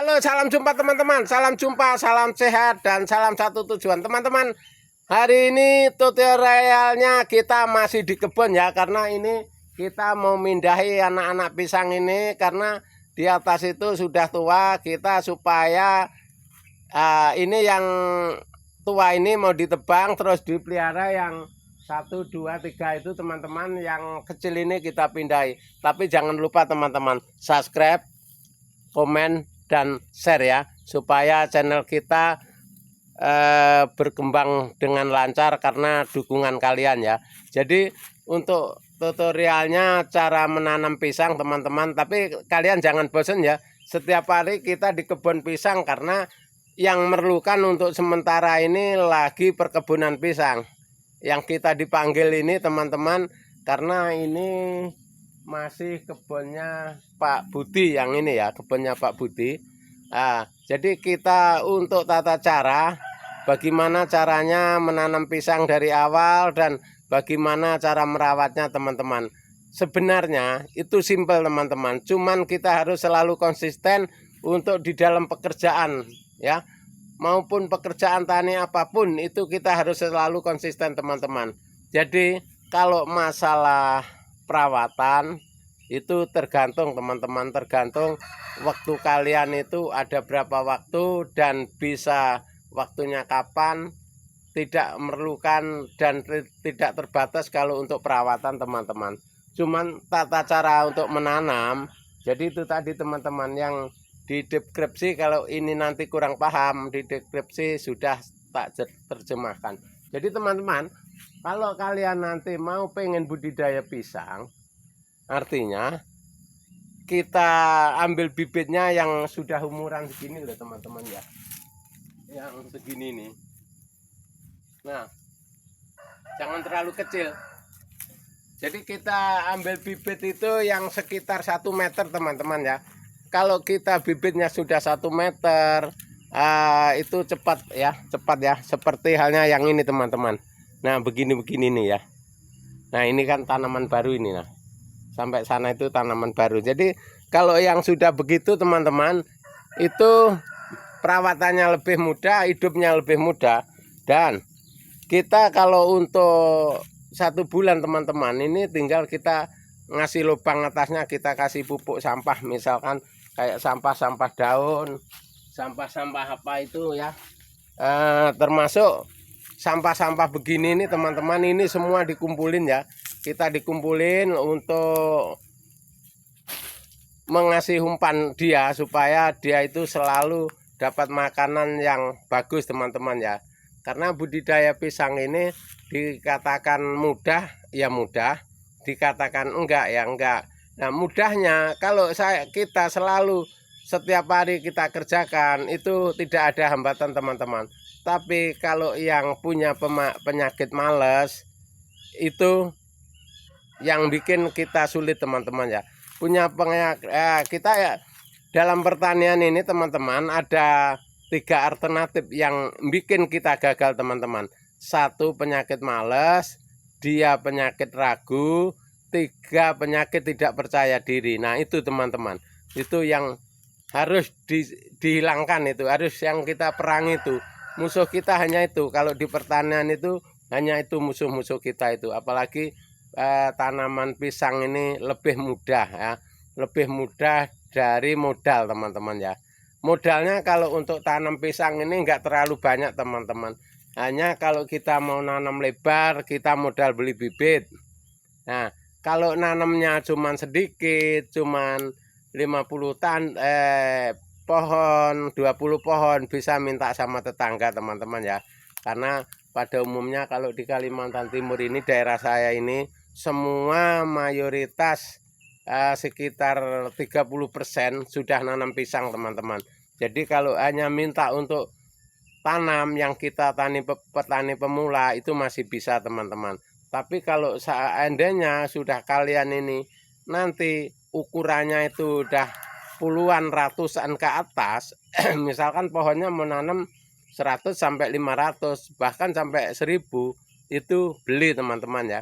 Halo, salam jumpa teman-teman. Salam jumpa, salam sehat, dan salam satu tujuan. Teman-teman, hari ini tutorialnya kita masih di kebun ya. Karena ini kita mau mindahi anak-anak pisang ini. Karena di atas itu sudah tua. Kita supaya ini yang tua ini mau ditebang. Terus dipelihara yang 1, 2, 3 itu teman-teman. Yang kecil ini kita pindahi. Tapi jangan lupa teman-teman, subscribe, komen, dan share ya, supaya channel kita berkembang dengan lancar karena dukungan kalian ya. Jadi untuk tutorialnya cara menanam pisang teman-teman, tapi kalian jangan bosan ya. Setiap hari kita di kebun pisang karena yang memerlukan untuk sementara ini lagi perkebunan pisang. Yang kita dipanggil ini teman-teman karena ini masih kebunnya Pak Budi yang ini ya, kebunnya Pak Budi. Jadi kita untuk tata cara bagaimana caranya menanam pisang dari awal dan bagaimana cara merawatnya teman-teman. Sebenarnya itu simpel teman-teman, cuman kita harus selalu konsisten untuk di dalam pekerjaan ya, maupun pekerjaan tani apapun itu kita harus selalu konsisten teman-teman. Jadi kalau masalah perawatan itu tergantung teman-teman, tergantung waktu kalian itu ada berapa waktu dan bisa waktunya kapan, tidak memerlukan dan tidak terbatas kalau untuk perawatan teman-teman. Cuman tata cara untuk menanam, jadi itu tadi teman-teman yang di deskripsi, kalau ini nanti kurang paham di deskripsi sudah tak terjemahkan. Jadi teman-teman, kalau kalian nanti mau pengen budidaya pisang, artinya kita ambil bibitnya yang sudah umuran segini loh teman-teman ya, yang segini nih. Nah, jangan terlalu kecil. Jadi kita ambil bibit itu yang sekitar 1 meter teman-teman ya. Kalau kita bibitnya sudah 1 meter, itu cepat ya, seperti halnya yang ini teman-teman. Nah begini-begini nih ya. Nah ini kan tanaman baru ini, nah sampai sana itu tanaman baru. Jadi kalau yang sudah begitu teman-teman, itu perawatannya lebih mudah, hidupnya lebih mudah. Dan kita kalau untuk 1 bulan teman-teman, ini tinggal kita ngasih lubang atasnya, kita kasih pupuk sampah, misalkan kayak sampah-sampah daun, sampah-sampah apa itu ya, termasuk sampah-sampah begini nih teman-teman, ini semua dikumpulin ya. Kita dikumpulin untuk mengasih umpan dia supaya dia itu selalu dapat makanan yang bagus teman-teman ya. Karena budidaya pisang ini dikatakan mudah ya mudah, dikatakan enggak ya enggak. Nah mudahnya kalau kita selalu setiap hari kita kerjakan itu tidak ada hambatan teman-teman. Tapi kalau yang punya penyakit malas itu yang bikin kita sulit teman-teman ya. Punya penyakit kita ya, dalam pertanian ini teman-teman ada 3 alternatif yang bikin kita gagal teman-teman. 1 penyakit malas, 2 penyakit ragu, 3 penyakit tidak percaya diri. Nah itu teman-teman, itu yang harus dihilangkan, itu harus yang kita perangi itu. Musuh kita hanya itu, kalau di pertanian itu hanya itu musuh-musuh kita itu. Apalagi tanaman pisang ini lebih mudah ya, lebih mudah dari modal teman-teman ya. Modalnya kalau untuk tanam pisang ini enggak terlalu banyak teman-teman. Hanya kalau kita mau nanam lebar kita modal beli bibit. Nah kalau nanamnya cuman sedikit, cuman 50 pohon, 20 pohon, bisa minta sama tetangga teman-teman ya. Karena pada umumnya kalau di Kalimantan Timur ini, daerah saya ini, semua mayoritas sekitar 30% sudah nanam pisang teman-teman. Jadi kalau hanya minta untuk tanam yang kita petani pemula itu masih bisa teman-teman. Tapi kalau seandainya sudah kalian ini nanti ukurannya itu udah puluhan, ratusan ke atas, misalkan pohonnya menanam 100 sampai 500 bahkan sampai 1000, itu beli teman-teman ya.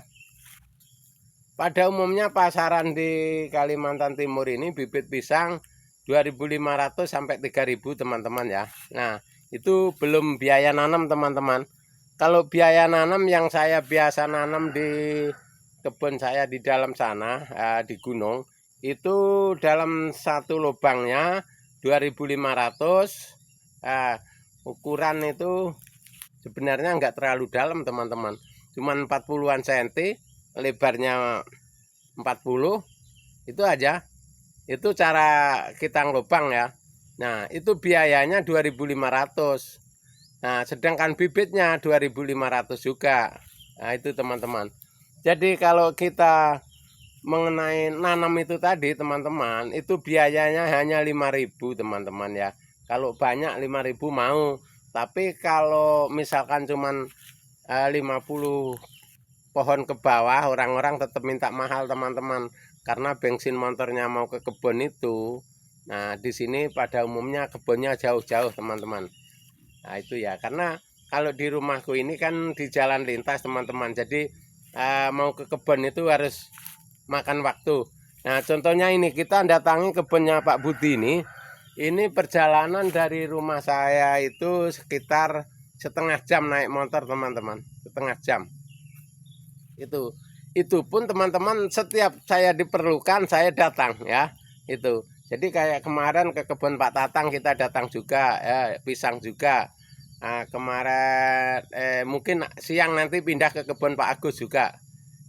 Pada umumnya pasaran di Kalimantan Timur ini bibit pisang 2.500 sampai 3.000 teman-teman ya. Nah, itu belum biaya nanam teman-teman. Kalau biaya nanam yang saya biasa nanam di kebun saya di dalam sana, di gunung, itu dalam satu lubangnya 2.500. Ukuran itu sebenarnya enggak terlalu dalam teman-teman, cuman 40-an cm, lebarnya 40, itu aja. Itu cara kita ngelubang ya. Nah, itu biayanya 2.500. Nah, sedangkan bibitnya 2.500 juga. Nah, itu teman-teman. Jadi kalau kita mengenai nanam itu tadi teman-teman, itu biayanya hanya 5.000 teman-teman ya. Kalau banyak 5.000 mau. Tapi kalau misalkan cuman 50 pohon ke bawah, orang-orang tetap minta mahal teman-teman, karena bensin motornya mau ke kebun itu. Nah, di sini pada umumnya kebunnya jauh-jauh teman-teman. Nah, itu ya, karena kalau di rumahku ini kan di jalan lintas teman-teman, jadi mau ke kebun itu harus makan waktu. Nah, contohnya ini kita datangi kebunnya Pak Budi ini perjalanan dari rumah saya itu sekitar setengah jam naik motor teman-teman, setengah jam. Itu pun teman-teman, setiap saya diperlukan saya datang ya. Itu jadi kayak kemarin ke kebun Pak Tatang kita datang juga ya, pisang juga. Nah, kemarin mungkin siang nanti pindah ke kebun Pak Agus juga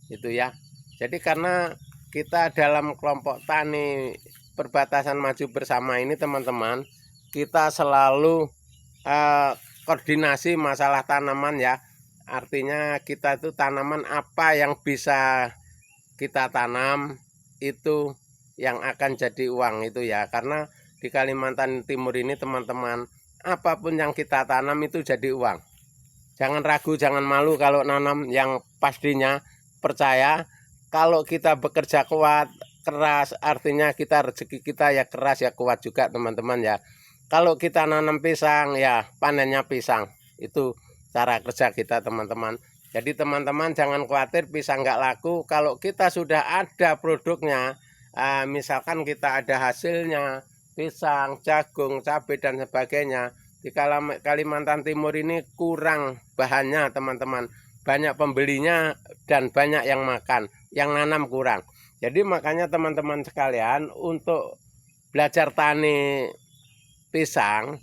itu ya. Jadi karena kita dalam kelompok tani perbatasan maju bersama ini teman-teman, kita selalu koordinasi masalah tanaman ya. Artinya kita itu tanaman apa yang bisa kita tanam itu yang akan jadi uang itu ya. Karena di Kalimantan Timur ini teman-teman, apapun yang kita tanam itu jadi uang. Jangan ragu, jangan malu kalau nanam, yang pastinya percaya kalau kita bekerja kuat, keras, artinya kita rezeki kita ya keras ya kuat juga teman-teman ya. Kalau kita nanam pisang ya panennya pisang. Itu cara kerja kita teman-teman. Jadi teman-teman jangan khawatir pisang nggak laku. Kalau kita sudah ada produknya, misalkan kita ada hasilnya, pisang, jagung, cabai dan sebagainya. Di Kalimantan Timur ini kurang bahannya teman-teman. Banyak pembelinya dan banyak yang makan, yang nanam kurang. Jadi makanya teman-teman sekalian, untuk belajar tani pisang,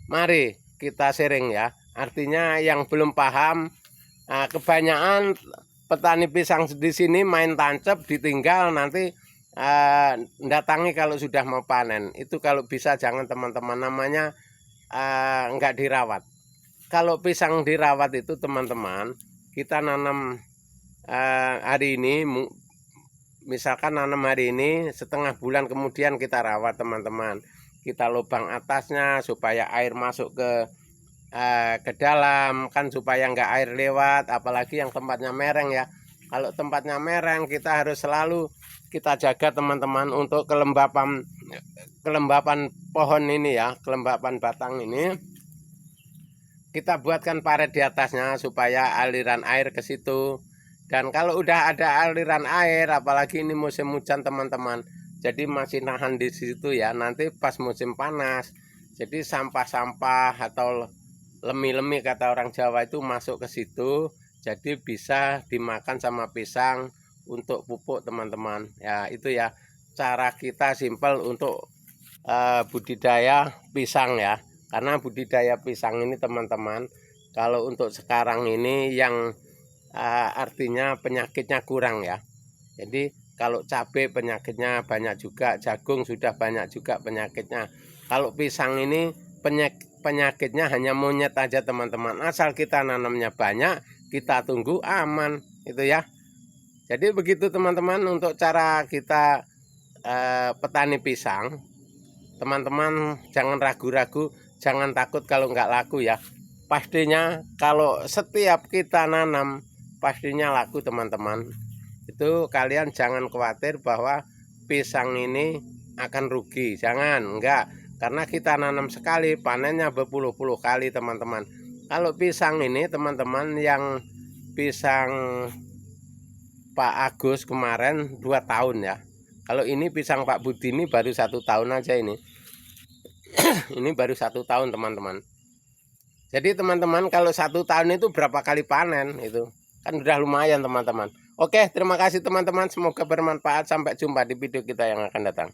mari kita sharing ya. Artinya yang belum paham, kebanyakan petani pisang di sini main tancap, ditinggal, nanti datangi kalau sudah mau panen. Itu kalau bisa jangan teman-teman, namanya enggak dirawat. Kalau pisang dirawat itu teman-teman, kita nanam hari ini, misalkan nanam hari ini, setengah bulan kemudian kita rawat teman-teman. Kita lubang atasnya supaya air masuk ke dalam, kan supaya enggak air lewat, apalagi yang tempatnya mereng ya. Kalau tempatnya mereng kita harus selalu kita jaga teman-teman untuk kelembapan pohon ini ya, kelembapan batang ini. Kita buatkan paret di atasnya supaya aliran air ke situ. Dan kalau udah ada aliran air, apalagi ini musim hujan teman-teman, jadi masih nahan di situ ya. Nanti pas musim panas, jadi sampah-sampah atau lemi-lemi kata orang Jawa itu masuk ke situ, jadi bisa dimakan sama pisang untuk pupuk teman-teman ya. Itu ya cara kita simpel untuk budidaya pisang ya. Karena budidaya pisang ini teman-teman, kalau untuk sekarang ini yang artinya penyakitnya kurang ya. Jadi kalau cabai penyakitnya banyak juga, jagung sudah banyak juga penyakitnya. Kalau pisang ini penyakitnya hanya monyet aja teman-teman. Asal kita nanamnya banyak, kita tunggu aman itu ya. Jadi begitu teman-teman untuk cara kita petani pisang. Teman-teman jangan ragu-ragu, jangan takut kalau nggak laku ya. Pastinya kalau setiap kita nanam pastinya laku teman-teman. Itu kalian jangan khawatir bahwa pisang ini akan rugi, jangan, enggak. Karena kita nanam sekali panennya berpuluh-puluh kali teman-teman. Kalau pisang ini teman-teman, yang pisang Pak Agus kemarin 2 tahun ya. Kalau ini pisang Pak Budi ini baru 1 tahun aja ini. Ini baru 1 tahun teman-teman. Jadi teman-teman kalau 1 tahun itu berapa kali panen itu kan udah lumayan teman-teman. Oke, terima kasih teman-teman, semoga bermanfaat. Sampai jumpa di video kita yang akan datang.